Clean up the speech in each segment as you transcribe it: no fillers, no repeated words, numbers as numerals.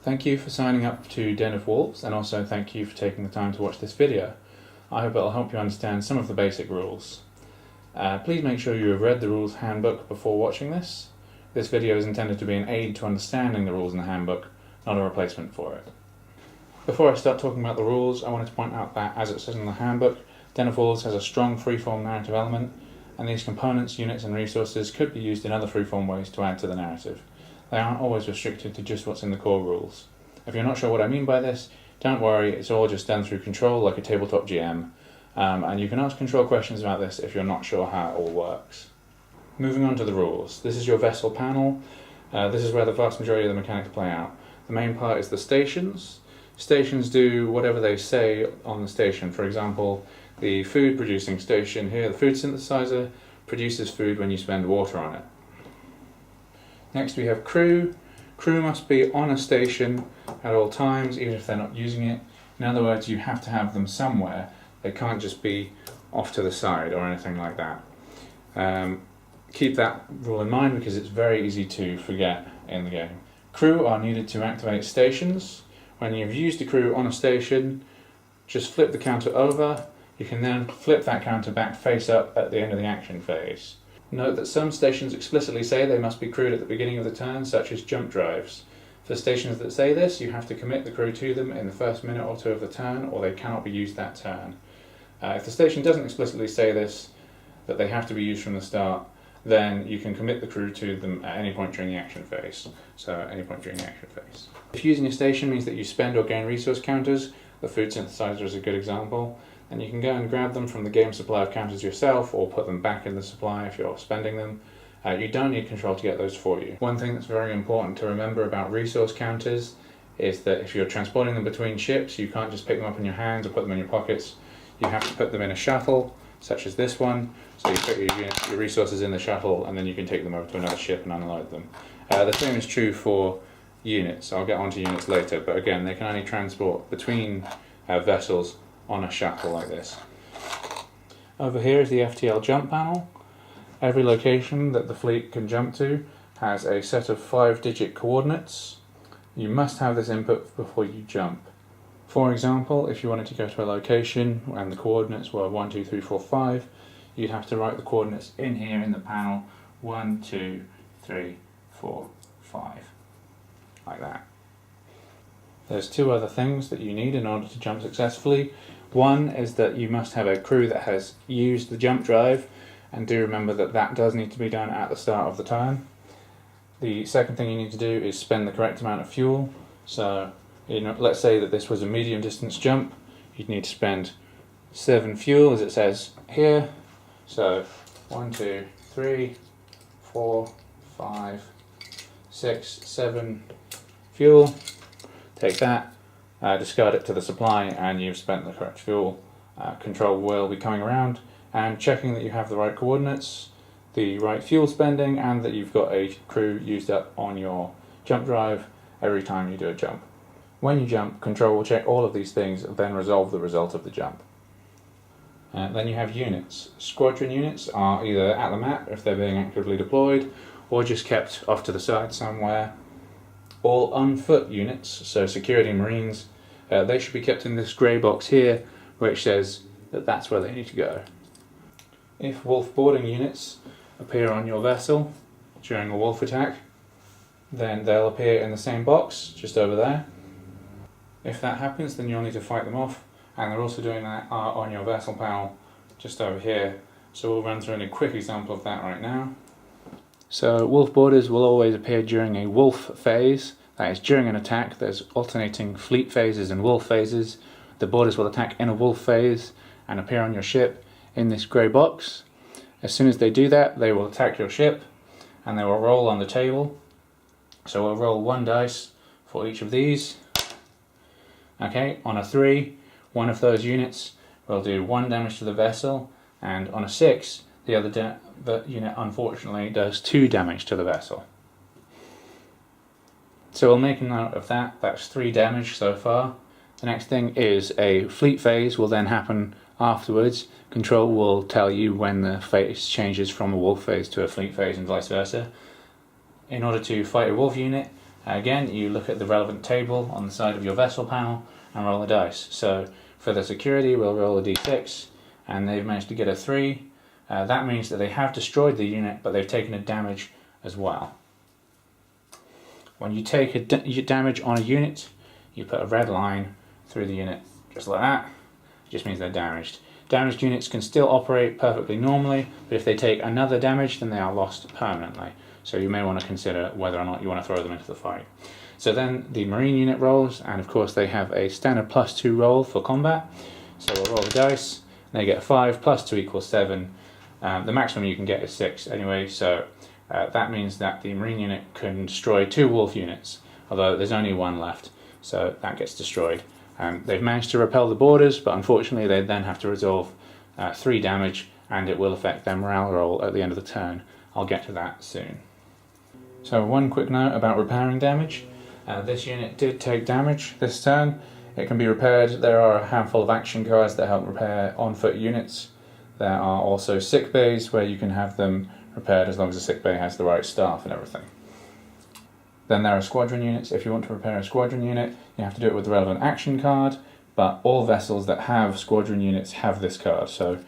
Thank you for signing up to Den of Wolves, and also thank you for taking the time to watch this video. I hope it will help you understand some of the basic rules. Please make sure you have read the Rules Handbook before watching this. This video is intended to be an aid to understanding the rules in the handbook, not a replacement for it. Before I start talking about the rules, I wanted to point out that, as it says in the handbook, Den of Wolves has a strong freeform narrative element, and these components, units and resources could be used in other freeform ways to add to the narrative. They aren't always restricted to just what's in the core rules. If you're not sure what I mean by this, don't worry, it's all just done through control like a tabletop GM, and you can ask control questions about this if you're not sure how it all works. Moving on to the rules. This is your vessel panel. This is where the vast majority of the mechanics play out. The main part is the stations. Stations do whatever they say on the station. For example, the food producing station here, the food synthesizer, produces food when you spend water on it. Next we have crew. Crew must be on a station at all times, even if they're not using it. In other words, you have to have them somewhere. They can't just be off to the side or anything like that. Keep that rule in mind because it's very easy to forget in the game. Crew are needed to activate stations. When you've used a crew on a station, just flip the counter over. You can then flip that counter back face up at the end of the action phase. Note that some stations explicitly say they must be crewed at the beginning of the turn, such as jump drives. For stations that say this, you have to commit the crew to them in the first minute or two of the turn, or they cannot be used that turn. If the station doesn't explicitly say this, that they have to be used from the start, then you can commit the crew to them at any point during the action phase. So at any point during the action phase. If using a station means that you spend or gain resource counters, the food synthesizer is a good example, and you can go and grab them from the game supply of counters yourself or put them back in the supply if you're spending them. You don't need control to get those for you. One thing that's very important to remember about resource counters is that if you're transporting them between ships, you can't just pick them up in your hands or put them in your pockets. You have to put them in a shuttle, such as this one. So you put your resources in the shuttle and then you can take them over to another ship and unload them. The same is true for units. I'll get onto units later, but again, they can only transport between vessels on a shuttle like this. Over here is the FTL jump panel. Every location that the fleet can jump to has a set of 5-digit coordinates. You must have this input before you jump. For example, if you wanted to go to a location and the coordinates were 1, 2, 3, 4, 5, you'd have to write the coordinates in here in the panel 1, 2, 3, 4, 5, like that. There's two other things that you need in order to jump successfully. One is that you must have a crew that has used the jump drive, and do remember that that does need to be done at the start of the turn. The second thing you need to do is spend the correct amount of fuel. So, let's say that this was a medium distance jump, you'd need to spend 7 fuel as it says here. So 1, 2, 3, 4, 5, 6, 7 fuel. Take that, discard it to the supply, and you've spent the correct fuel. Control will be coming around and checking that you have the right coordinates, the right fuel spending, and that you've got a crew used up on your jump drive every time you do a jump. When you jump, Control will check all of these things and then resolve the result of the jump. Then you have units. Squadron units are either at the map if they're being actively deployed, or just kept off to the side somewhere. All on-foot units, so security marines, they should be kept in this grey box here, which says that that's where they need to go. If wolf boarding units appear on your vessel during a wolf attack, then they'll appear in the same box, just over there. If that happens, then you'll need to fight them off, and they're also doing that on your vessel panel, just over here. So we'll run through a quick example of that right now. So wolf boarders will always appear during a wolf phase, that is during an attack. There's alternating fleet phases and wolf phases. The boarders will attack in a wolf phase and appear on your ship in this grey box. As soon as they do that, they will attack your ship and they will roll on the table. So we'll roll 1 dice for each of these. Okay, on a 3, one of those units will do 1 damage to the vessel, and on a 6, the other unit unfortunately does 2 damage to the vessel. So we'll make a note of that. That's 3 damage so far. The next thing is a fleet phase will then happen afterwards. Control will tell you when the phase changes from a wolf phase to a fleet phase and vice versa. In order to fight a wolf unit, Again, you look at the relevant table on the side of your vessel panel and roll the dice. So for the security, we'll roll a d6, and they've managed to get a 3. That means that they have destroyed the unit, but they've taken a damage as well. When you take a damage on a unit, you put a red line through the unit, just like that. It just means they're damaged. Damaged units can still operate perfectly normally, but if they take another damage, then they are lost permanently. So you may want to consider whether or not you want to throw them into the fight. So then the Marine unit rolls, and of course they have a standard +2 roll for combat. So we'll roll the dice, and they get a 5, +2 equals 7. The maximum you can get is 6 anyway, so that means that the Marine unit can destroy 2 Wolf units, although there's only 1 left, so that gets destroyed. They've managed to repel the borders, but unfortunately they then have to resolve 3 damage, and it will affect their morale roll at the end of the turn. I'll get to that soon. So one quick note about repairing damage. This unit did take damage this turn. It can be repaired. There are a handful of action cards that help repair on-foot units. There are also sick bays where you can have them repaired as long as the sick bay has the right staff and everything. Then there are squadron units. If you want to repair a squadron unit, you have to do it with the relevant action card, but all vessels that have squadron units have this card, so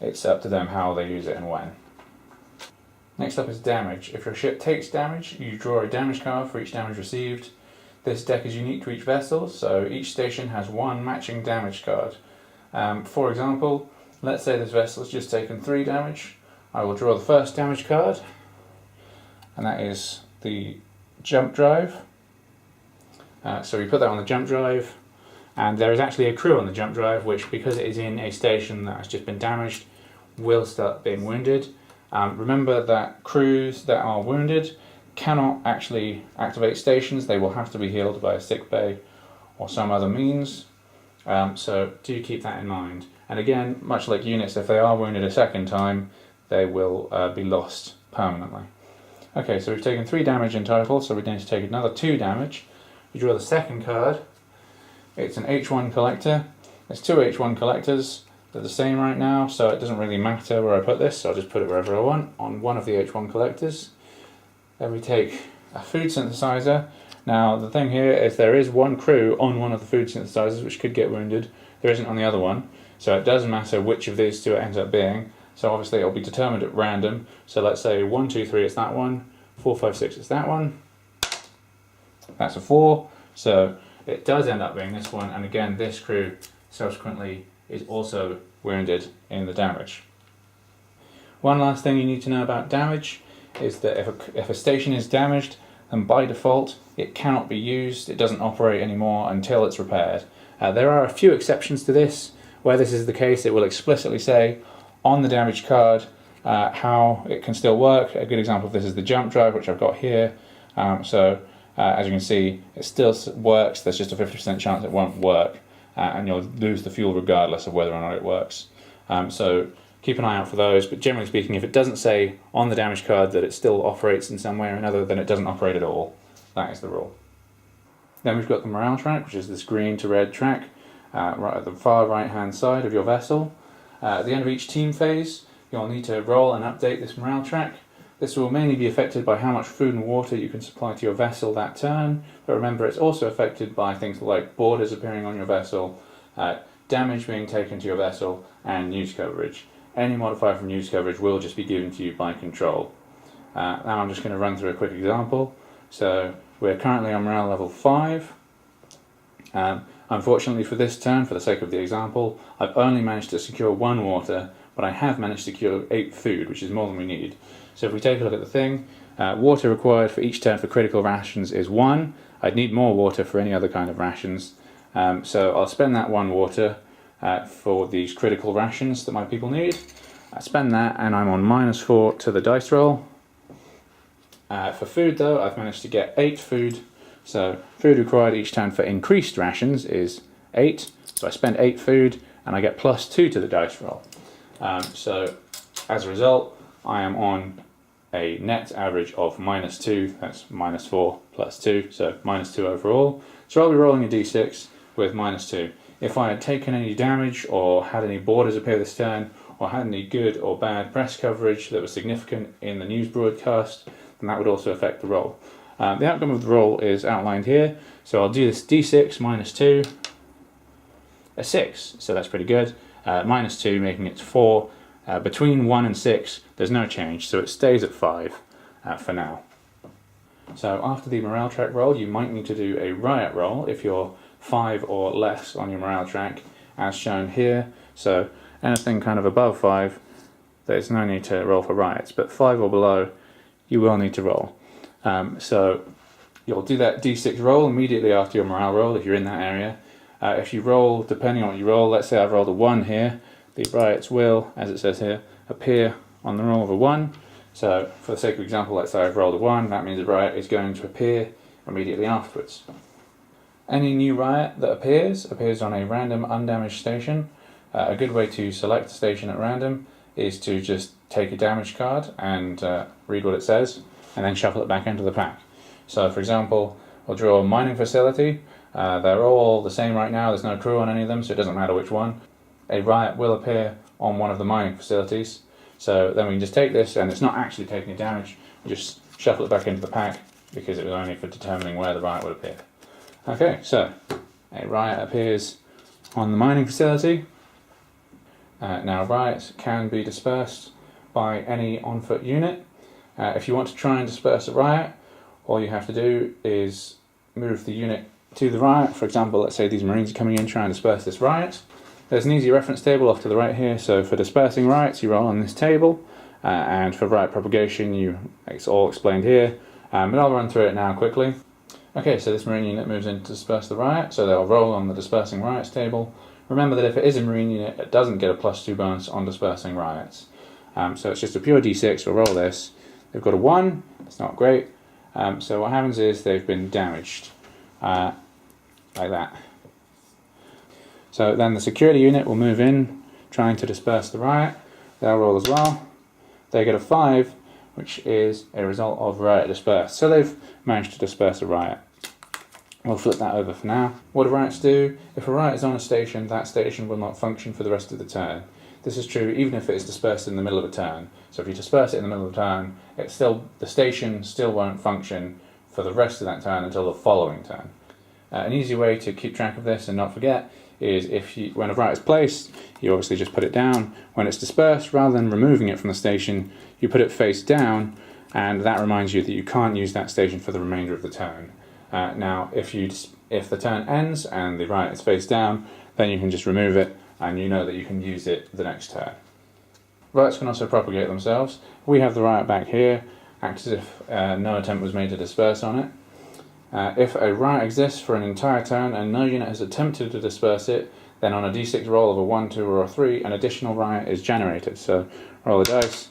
it's up to them how they use it and when. Next up is damage. If your ship takes damage, you draw a damage card for each damage received. This deck is unique to each vessel, so each station has 1 matching damage card. For example, let's say this vessel has just taken 3 damage. I will draw the first damage card, and that is the jump drive. So we put that on the jump drive, and there is actually a crew on the jump drive which, because it is in a station that has just been damaged, will start being wounded. Remember that crews that are wounded cannot actually activate stations. They will have to be healed by a sick bay or some other means, so do keep that in mind. And again, much like units, if they are wounded a second time, they will be lost permanently. Okay, so we've taken 3 damage in total, so we're going to take another 2 damage. We draw the second card. It's an H1 collector. There's 2 H1 collectors. They're the same right now, so it doesn't really matter where I put this, so I'll just put it wherever I want, on one of the H1 collectors. Then we take a food synthesizer. Now the thing here is there is 1 crew on one of the food synthesizers which could get wounded. There isn't on the other one, so it doesn't matter which of these 2 it ends up being. So obviously it'll be determined at random. So let's say 1, 2, 3 it's that one, 4, 5, 6 it's that one. That's a 4, so it does end up being this one, and again this crew subsequently is also wounded in the damage. One last thing you need to know about damage is that if a station is damaged, then by default it cannot be used. It doesn't operate anymore until it's repaired. There are a few exceptions to this. Where this is the case, it will explicitly say on the damage card how it can still work. A good example of this is the jump drive, which I've got here. As you can see, it still works. There's just a 50% chance it won't work, and you'll lose the fuel regardless of whether or not it works. So keep an eye out for those, but generally speaking, if it doesn't say on the damage card that it still operates in some way or another, then it doesn't operate at all. That is the rule. Then we've got the morale track, which is this green to red track, right at the far right hand side of your vessel. At the end of each team phase, you'll need to roll and update this morale track. This will mainly be affected by how much food and water you can supply to your vessel that turn, but remember it's also affected by things like borders appearing on your vessel, damage being taken to your vessel, and news coverage. Any modifier from news coverage will just be given to you by control. Now I'm just going to run through a quick example. So we're currently on morale level 5. Unfortunately for this turn, for the sake of the example, I've only managed to secure 1 water, but I have managed to secure 8 food, which is more than we need. So if we take a look at the thing, water required for each turn for critical rations is 1. I'd need more water for any other kind of rations. So I'll spend that 1 water for these critical rations that my people need. I spend that and I'm on -4 to the dice roll. For food though, I've managed to get 8 food. So food required each turn for increased rations is 8. So I spend 8 food and I get +2 to the dice roll. So as a result, I am on a net average of -2. That's -4 +2, so -2 overall. So I'll be rolling a d6 with -2. If I had taken any damage or had any borders appear this turn, or had any good or bad press coverage that was significant in the news broadcast, then that would also affect the roll. The outcome of the roll is outlined here, so I'll do this d6 minus 2, a 6, so that's pretty good. Minus 2 making it 4. Between 1 and 6 there's no change, so it stays at 5 for now. So after the morale track roll you might need to do a riot roll if you're 5 or less on your morale track, as shown here. So anything kind of above 5 there's no need to roll for riots, but 5 or below you will need to roll. So you'll do that d6 roll immediately after your morale roll if you're in that area. If you roll, depending on what you roll, let's say I've rolled a 1 here, the riots will, as it says here, appear on the roll of a 1. So for the sake of example, let's say I've rolled a 1, that means the riot is going to appear immediately afterwards. Any new riot that appears on a random undamaged station. A good way to select a station at random is to just take a damage card and read what it says, and then shuffle it back into the pack. So for example, we'll draw a mining facility. They're all the same right now, there's no crew on any of them, so it doesn't matter which one. A riot will appear on one of the mining facilities, so then we can just take this, and it's not actually taking a damage, we just shuffle it back into the pack, because it was only for determining where the riot would appear. Okay, so a riot appears on the mining facility. Now riots can be dispersed by any on-foot unit. If you want to try and disperse a riot, all you have to do is move the unit to the riot. For example, let's say these Marines are coming in trying to disperse this riot. There's an easy reference table off to the right here, so for dispersing riots you roll on this table, and for riot propagation it's all explained here, but I'll run through it now quickly. Okay, so this Marine unit moves in to disperse the riot, so they'll roll on the dispersing riots table. Remember that if it is a Marine unit, it doesn't get a +2 bonus on dispersing riots. So it's just a pure d6, we'll roll this. They've got a 1, it's not great, so what happens is they've been damaged, like that. So then the security unit will move in, trying to disperse the riot. They'll roll as well. They get a 5, which is a result of riot dispersed. So they've managed to disperse a riot. We'll flip that over for now. What do riots do? If a riot is on a station, that station will not function for the rest of the turn. This is true even if it is dispersed in the middle of a turn. So if you disperse it in the middle of the turn, the station still won't function for the rest of that turn until the following turn. An easy way to keep track of this and not forget is when a riot is placed, you obviously just put it down. When it's dispersed, rather than removing it from the station, you put it face down, and that reminds you that you can't use that station for the remainder of the turn. Now, if the turn ends and the riot is face down, then you can just remove it, and you know that you can use it the next turn. Riots can also propagate themselves. We have the riot back here, acts as if no attempt was made to disperse on it. If a riot exists for an entire turn and no unit has attempted to disperse it, then on a d6 roll of a 1, 2 or a 3, an additional riot is generated. So roll the dice,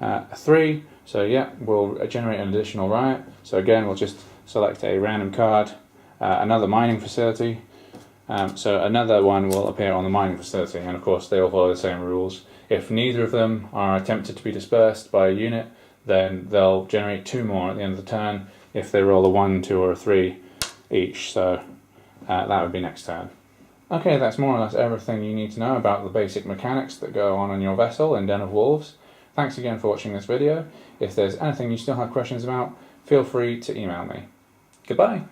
a 3, so yeah, we'll generate an additional riot. So again, we'll just select a random card, another mining facility, so another one will appear on the mining facility, and of course they all follow the same rules. If neither of them are attempted to be dispersed by a unit, then they'll generate 2 more at the end of the turn if they roll a 1, 2 or a 3 each, so that would be next turn. Okay, that's more or less everything you need to know about the basic mechanics that go on your vessel in Den of Wolves. Thanks again for watching this video. If there's anything you still have questions about, feel free to email me. Goodbye!